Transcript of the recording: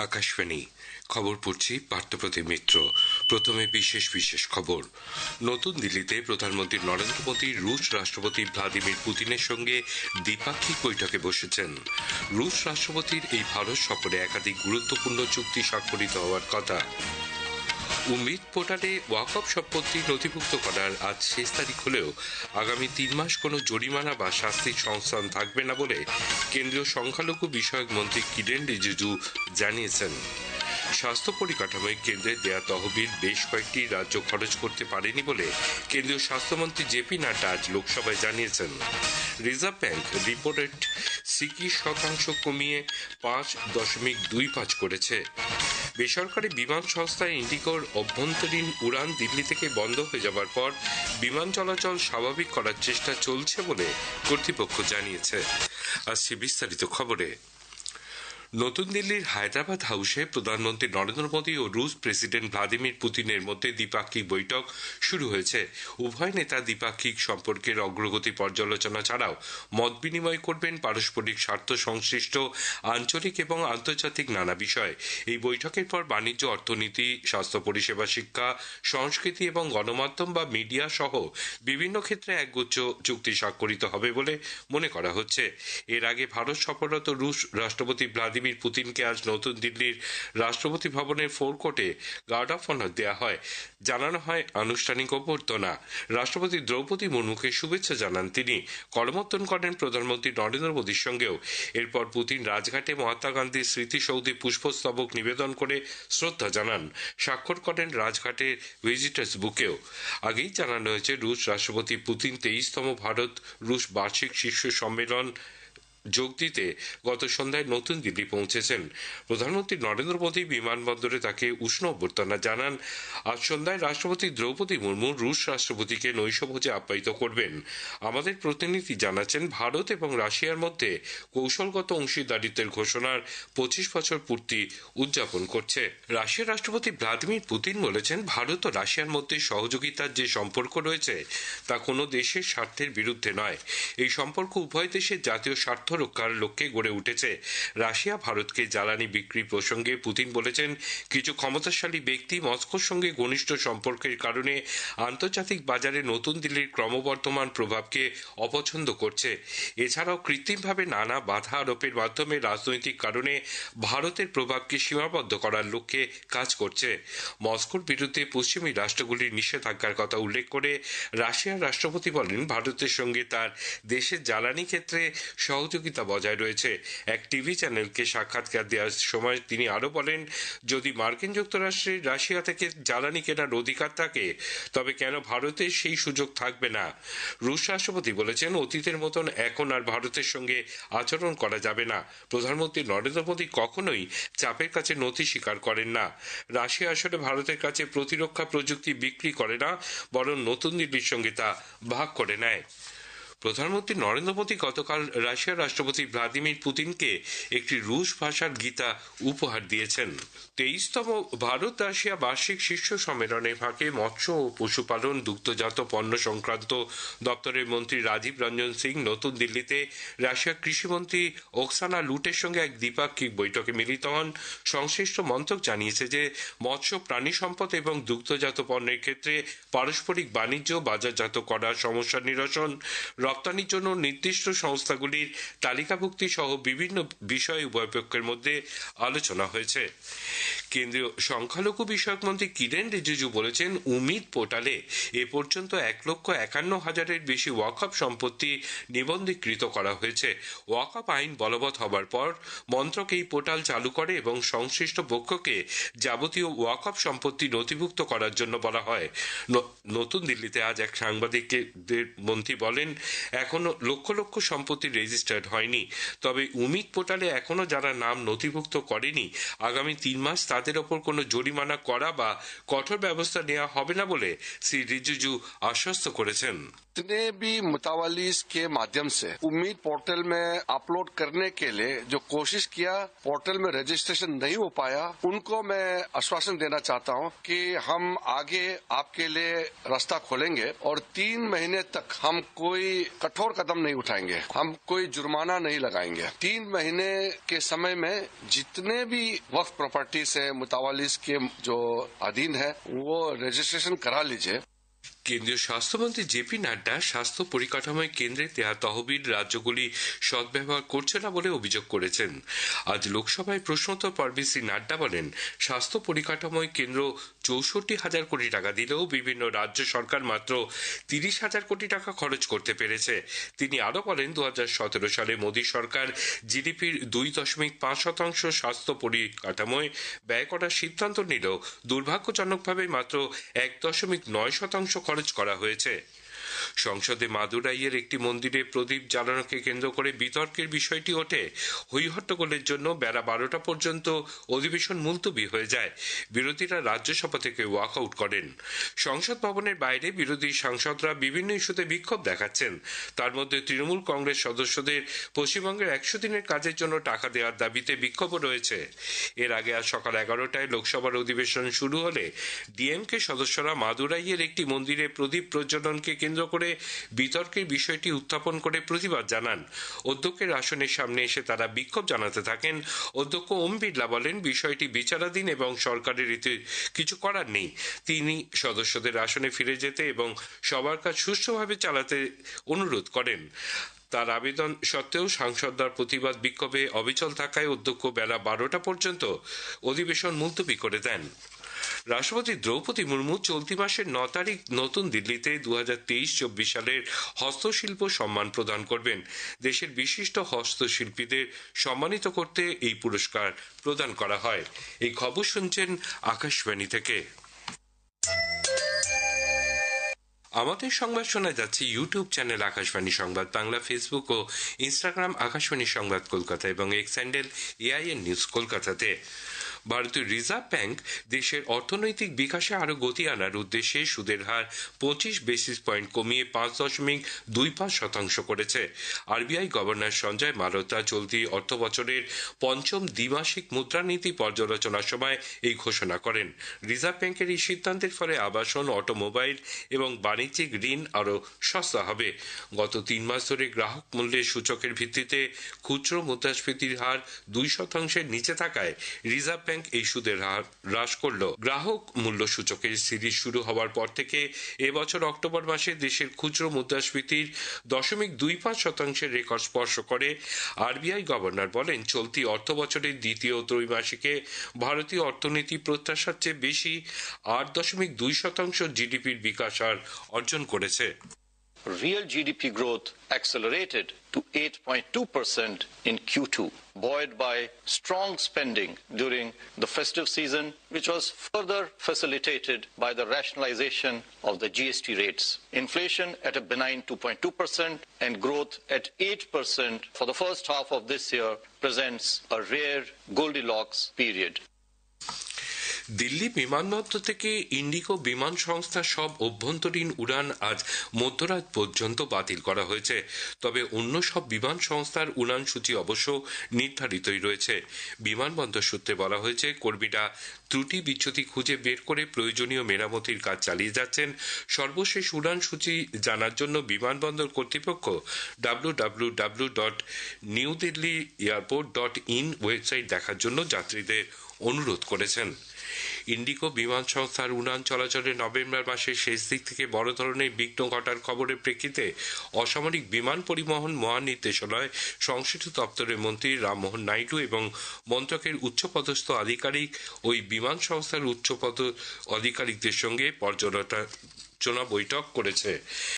আকাশবাণী খবর পড়ছি পার্থপ্রতিম মিত্র। প্রথমে বিশেষ বিশেষ খবর। নতুন দিল্লিতে প্রধানমন্ত্রী নরেন্দ্র মোদী রুশ রাষ্ট্রপতি ভ্লাদিমির পুতিনের সঙ্গে দ্বিপাক্ষিক বৈঠকে বসেছেন। রুশ রাষ্ট্রপতির এই ভারত সফরে একাধিক গুরুত্বপূর্ণ চুক্তি স্বাক্ষরিত হওয়ার কথা। উম্মিদ পোর্টালে ওয়াকফ সম্পত্তি নথিভুক্ত করার আজ শেষ তারিখ হলেও আগামী 3 মাস কোনো জরিমানা বা শাস্তির সংস্থান থাকবে না বলে কেন্দ্রীয় সংখ্যালঘু বিষয়ক মন্ত্রী কিরেন রিজিজু জানিয়েছেন। স্বাস্থ্য পরিকাঠামোয় কেন্দ্রের দেয়া তহবিল বেশ কয়েকটি রাজ্য খরচ করতে পারেনি বলে কেন্দ্রীয় স্বাস্থ্যমন্ত্রী জেপি নাড্ডা আজ লোকসভায় জানিয়েছেন। রিজার্ভ ব্যাংক রিপো রেট 21% কমিয়ে 5.25 করেছে। বেসরকারি বিমান সংস্থা ইন্ডিগোর অভ্যন্তরীণ উড়ান দিল্লি থেকে বন্ধ হয়ে যাবার পর বিমান চলাচল স্বাভাবিক করার চেষ্টা চলছে বলে কর্তৃপক্ষ জানিয়েছে। আসছে বিস্তারিত খবরে। নতুন দিল্লির হায়দ্রাবাদ হাউসে প্রধানমন্ত্রী নরেন্দ্র মোদী ও রুশ প্রেসিডেন্ট ভ্লাদিমির পুতিনের মধ্যে দ্বিপাক্ষিক বৈঠক শুরু হয়েছে। উভয় নেতা দ্বিপাক্ষিক সম্পর্কের অগ্রগতি পর্যালোচনা ছাড়াও মত বিনিময় করবেন পারস্পরিক স্বার্থ সংশ্লিষ্ট আঞ্চলিক এবং আন্তর্জাতিক নানা বিষয়। এই বৈঠকের পর বাণিজ্য, অর্থনীতি, স্বাস্থ্য পরিষেবা, শিক্ষা, সংস্কৃতি এবং গণমাধ্যম বা মিডিয়া সহ বিভিন্ন ক্ষেত্রে একগুচ্ছ চুক্তি স্বাক্ষরিত হবে বলে মনে করা হচ্ছে। এর আগে ভারত সফররত রুশ রাষ্ট্রপতি ভ্লাদিমির পুতিনকে আজ নতুন দিল্লির রাষ্ট্রপতি ভবনের ফোরকোর্টে গার্ড অফ অনার দেওয়া হয়। জানানো হয় আনুষ্ঠানিক অভ্যর্থনা। রাষ্ট্রপতি দ্রৌপদী মুর্মুকে শুভেচ্ছা জানান তিনি। করমর্দন করেন প্রধানমন্ত্রী নরেন্দ্র মোদীর সঙ্গেও। এরপর পুতিন রাজঘাটে মহাত্মা গান্ধীর স্মৃতিসৌধে পুষ্পস্তবক নিবেদন করে শ্রদ্ধা জানান। স্বাক্ষর করেন রাজঘাটের ভিজিটার্স বুকেও। আগেই জানানো হয়েছে রুশ রাষ্ট্রপতি পুতিন 23তম ভারত রুশ বার্ষিক শীর্ষ সম্মেলন যোগ দিতে গত সন্ধ্যায় নতুন দিল্লি পৌঁছেছেন। প্রধানমন্ত্রী নরেন্দ্র মোদী বিমানবন্দরে তাকে উষ্ণ অভ্যর্থনা জানান। আজ সন্ধ্যায় রাষ্ট্রপতি দ্রৌপদী মুর্মু রুশ রাষ্ট্রপতিকে নৈশভোজে আপ্যায়িত করবেন। আমাদের প্রতিনিধি জানাচ্ছেন, ভারত এবং রাশিয়ার মধ্যে কৌশলগত অংশীদারিত্বের ঘোষণার 25 বছর পূর্তি উদযাপন করছে। রাশিয়ার রাষ্ট্রপতি ভ্লাদিমির পুতিন বলেছেন, ভারত ও রাশিয়ার মধ্যে সহযোগিতার যে সম্পর্ক রয়েছে তা কোনো দেশের স্বার্থের বিরুদ্ধে নয়। এই সম্পর্ক উভয় দেশের জাতীয় স্বার্থ রক্ষার লক্ষ্যে গড়ে উঠেছে। রাশিয়া ভারতকে জ্বালানি বিক্রি প্রসঙ্গে পুতিন বলেছেন, কিছু ক্ষমতাশালী ব্যক্তি মস্কোর সঙ্গে ঘনিষ্ঠ সম্পর্কের কারণে আন্তর্জাতিক বাজারে নতুন দিল্লির ক্রমবর্ধমান প্রভাবকে অপছন্দ করছে। এছাড়াও কৃত্রিমভাবে নানা বাধা আরোপের মাধ্যমে রাজনৈতিক কারণে ভারতের প্রভাবকে সীমাবদ্ধ করার লক্ষ্যে কাজ করছে। মস্কোর বিরুদ্ধে পশ্চিমী রাষ্ট্রগুলির নিষেধাজ্ঞার কথা উল্লেখ করে রাশিয়ার রাষ্ট্রপতি বলেন, ভারতের সঙ্গে তার দেশের জ্বালানি ক্ষেত্রে সহযোগিতা বজায় রয়েছে। এক টিভি চ্যানেলকে সাক্ষাৎকার দেওয়ার সময় তিনি আরো বলেন, যদি মার্কিন যুক্তরাষ্ট্রের রাশিয়া থেকে জ্বালানি কেনার অধিকার থাকে তবে কেন ভারতের সেই সুযোগ থাকবে না। রুশ রাষ্ট্রপতি বলেছেন, অতীতের মতন এখন আর ভারতের সঙ্গে আচরণ করা যাবে না। প্রধানমন্ত্রী নরেন্দ্র মোদী কখনোই চাপের কাছে নথি স্বীকার করেন না। রাশিয়া আসলে ভারতের কাছে প্রতিরক্ষা প্রযুক্তি বিক্রি করে না, বরং নতুন দিল্লির সঙ্গে তা ভাগ করে নেয়। প্রধানমন্ত্রী নরেন্দ্র মোদী গতকাল রাশিয়ার রাষ্ট্রপতি ভ্লাদিমির পুতিনকে একটি রুশ ভাষার গীতা উপহার দিয়েছেন। 23তম ভারত রাশিয়া বার্ষিক শীর্ষ সম্মেলনের ফাঁকে মৎস্য ও পশুপালন, দুগ্ধজাত পণ্য সংক্রান্ত দপ্তরের মন্ত্রী রাজীব রঞ্জন সিং নতুন দিল্লিতে রাশিয়ার কৃষিমন্ত্রী ওকসানা লুটের সঙ্গে এক দ্বিপাক্ষিক বৈঠকে মিলিত হন। সংশ্লিষ্ট মন্ত্রক জানিয়েছে যে মৎস্য, প্রাণী সম্পদ এবং দুগ্ধজাত পণ্যের ক্ষেত্রে পারস্পরিক বাণিজ্য, বাজারজাত করার সমস্যা নিরসন, রপ্তানির জন্য নির্দিষ্ট সংস্থাগুলির তালিকাভুক্তি সহ বিভিন্ন বিষয়ে উভয় পক্ষের মধ্যে আলোচনা হয়েছে। কেন্দ্রীয় সংখ্যালঘু বিষয়ক মন্ত্রী কিরেন রিজিজু বলেছেন, উম্মিদ পোর্টালে এ পর্যন্ত 1,51,000-এর বেশি ওয়াকফ সম্পত্তি নিবন্ধীকৃত করা হয়েছে। ওয়াকফ আইন বলবৎ হবার পর মন্ত্রক এই পোর্টাল চালু করে এবং সংশ্লিষ্ট পক্ষকে যাবতীয় ওয়াকফ সম্পত্তি নথিভুক্ত করার জন্য বলা হয়। নতুন দিল্লিতে আজ এক সাংবাদিকদের মন্ত্রী বলেন, এখনো লক্ষ লক্ষ সম্পত্তি রেজিস্টার্ড হয়নি, তবে উম্মিদ পোর্টালে এখনো যারা নাম নথিভুক্ত করেনি আগামী 3 মাস তাদের ওপর কোনো জরিমানা করা বা কঠোর ব্যবস্থা নেওয়া হবে না বলে শ্রী রিজিজু আশ্বস্ত করেছেন। जितने भी मुतावलीस के माध्यम से उम्मीद पोर्टल में अपलोड करने के लिए जो कोशिश किया, पोर्टल में रजिस्ट्रेशन नहीं हो पाया, उनको मैं आश्वासन देना चाहता हूं कि हम आगे आपके लिए रास्ता खोलेंगे और 3 महीने तक हम कोई कठोर कदम नहीं उठाएंगे, हम कोई जुर्माना नहीं लगाएंगे। 3 महीने के समय में जितने भी वक्फ प्रॉपर्टीज है मुतावलीस के जो अधीन है वो रजिस्ट्रेशन करा लीजिए। কেন্দ্রীয় স্বাস্থ্যমন্ত্রী জেপি নাড্ডা স্বাস্থ্য পরিকাঠামোয় কেন্দ্রে দেয়া তহবিল রাজ্যগুলি সদ্ব্যবহার করছে না বলে অভিযোগ করেছেন। আজ লোকসভায় প্রশ্নোত্তর পর্বে শ্রী নাড্ডা বলেন, স্বাস্থ্য পরিকাঠামোয় কেন্দ্র 64,000 কোটি টাকা দিলেও বিভিন্ন রাজ্য সরকার মাত্র 30,000 কোটি টাকা খরচ করতে পেরেছে। তিনি আরো বলেন, 2017 সালে মোদী সরকার জিডিপির 2.5% স্বাস্থ্য পরিকাঠামোয় ব্যয় করার সিদ্ধান্ত নিলেও দুর্ভাগ্যজনকভাবে মাত্র 1.9% খরচ করা হয়েছে। সংসদে মাদুরাইয়ের একটি মন্দিরে প্রদীপ জ্বালানোকে কেন্দ্র করে বিতর্কের বিষয়টি ওঠে। হইহট্টগোলের জন্য বেলা 12টা পর্যন্ত অধিবেশন মুলতবি হয়ে যায়। বিরোধীরা রাজ্যসভা থেকে ওয়াক আউট করেন। সংসদ ভবনের বাইরে বিরোধী সাংসদরা বিভিন্ন ইস্যুতে বিক্ষোভ দেখাচ্ছেন। তার মধ্যে তৃণমূল কংগ্রেস সদস্যদের পশ্চিমবঙ্গের 100 দিনের কাজের জন্য টাকা দেওয়ার দাবিতে বিক্ষোভও রয়েছে। এর আগে আজ সকাল 11টায় লোকসভার অধিবেশন শুরু হলে ডিএমকে সদস্যরা মাদুরাইয়ের একটি মন্দিরে প্রদীপ প্রজ্বলনকে কেন্দ্র করে বিতর্কের বিষয়টি উত্থাপন করে প্রতিবাদ জানান। অধ্যক্ষের আসনের সামনে এসে তারা বিক্ষোভ জানাতে থাকেন। অধ্যক্ষ ওম বিড়লা বলেন, বিষয়টি বিচারাধীন এবং সরকারের এতে কিছু করার নেই। তিনি সদস্যদের আসনে ফিরে যেতে এবং সবার কাজ সুষ্ঠুভাবে চালাতে অনুরোধ করেন। তার আবেদন সত্ত্বেও সাংসদদের প্রতিবাদ বিক্ষোভে অবিচল থাকায় অধ্যক্ষ বেলা 12টা পর্যন্ত অধিবেশন মুলতবি করে দেন। রাষ্ট্রপতি দ্রৌপদী মুর্মু চলতি মাসের 9 তারিখ নতুন দিল্লিতে 2023-24 সালের হস্তশিল্প সম্মান প্রদান করবেন। দেশের বিশিষ্ট হস্তশিল্পীদের সম্মানিত করতে এই পুরস্কার প্রদান করা হয়। এই খবর শুনছেন আকাশবাণী থেকে। আমাদের সংবাদ শোনা যাচ্ছে ইউটিউব চ্যানেল আকাশবাণী সংবাদ বাংলা, ফেসবুক ও ইনস্টাগ্রাম আকাশবাণী সংবাদ কলকাতা এবং এক্স হ্যান্ডেল AIN নিউজ কলকাতাতে। ভারতীয় রিজার্ভ ব্যাংক দেশের অর্থনৈতিক বিকাশে আরো গতি আনার উদ্দেশ্যে সুদের হার 25 বেসিস পয়েন্ট কমিয়ে 5.25% করেছে। আরবিআই গভর্নর সঞ্জয় মালহোত্রা চলতি অর্থ বছরের পঞ্চম দ্বিমাসিক মুদ্রানীতি পর্যালোচনার সময় এই ঘোষণা করেন। রিজার্ভ ব্যাংকের এই সিদ্ধান্তের ফলে আবাসন, অটোমোবাইল এবং বাণিজ্যিক ঋণ আরো সস্তা হবে। গত 3 মাস ধরে গ্রাহক মূল্যের সূচকের ভিত্তিতে খুচরো মুদ্রাস্ফীতির হার 2% নিচে থাকায় রিজার্ভ ব্যাংক এই সুদের হার হ্রাস করল। গ্রাহক মূল্য সূচকের সিরিজ শুরু হওয়ার পর থেকে এবছর অক্টোবর মাসে দেশের খুচরো মুদ্রাস্ফীতির 0.25% রেকর্ড স্পর্শ করে। আরবিআই গভর্নর বলেন, চলতি অর্থ বছরের দ্বিতীয় ত্রৈমাসিকে ভারতীয় অর্থনীতি প্রত্যাশার চেয়ে বেশি 8.2% জিডিপির বিকাশ হার অর্জন করেছে। Real GDP growth accelerated to 8.2% in Q2, buoyed by strong spending during the festive season, which was further facilitated by the rationalization of the GST rates. Inflation at a benign 2.2% and growth at 8% for the first half of this year presents a rare Goldilocks period. Delhi বিমানবন্দর থেকে Indigo বিমান সংস্থার সব অভ্যন্তরীণ উড়ান আজ মধ্যরাত পর্যন্ত বাতিল করা হয়েছে। তবে অন্য সব বিমান সংস্থার উড়ান সূচি অবশ্য নির্ধারিতই রয়েছে। বিমানবন্দর সূত্রে বলা হয়েছে, কর্মীরা ত্রুটি বিচ্যুতি খুঁজে বের করে প্রয়োজনীয় মেরামতির কাজ চালিয়ে যাচ্ছেন। সর্বশেষ উড়ান সূচি জানার জন্য বিমানবন্দর কর্তৃপক্ষ www.newdelhiairport.in ওয়েবসাইট দেখার জন্য যাত্রীদের অনুরোধ করেছেন। ইন্ডিগো বিমান সংস্থার উড়ান চলাচলে নভেম্বর মাসের শেষ দিক থেকে বড় ধরনের বিঘ্ন ঘটার খবরের প্রেক্ষিতে অসামরিক বিমান পরিবহন মহানির্দেশালয় সংশ্লিষ্ট দপ্তরের মন্ত্রী রামমোহন নাইডু এবং মন্ত্রকের উচ্চপদস্থ আধিকারিক ওই বিমান সংস্থার উচ্চপদ আধিকারিকদের সঙ্গে পর্যালোচনা বৈঠক করেছে।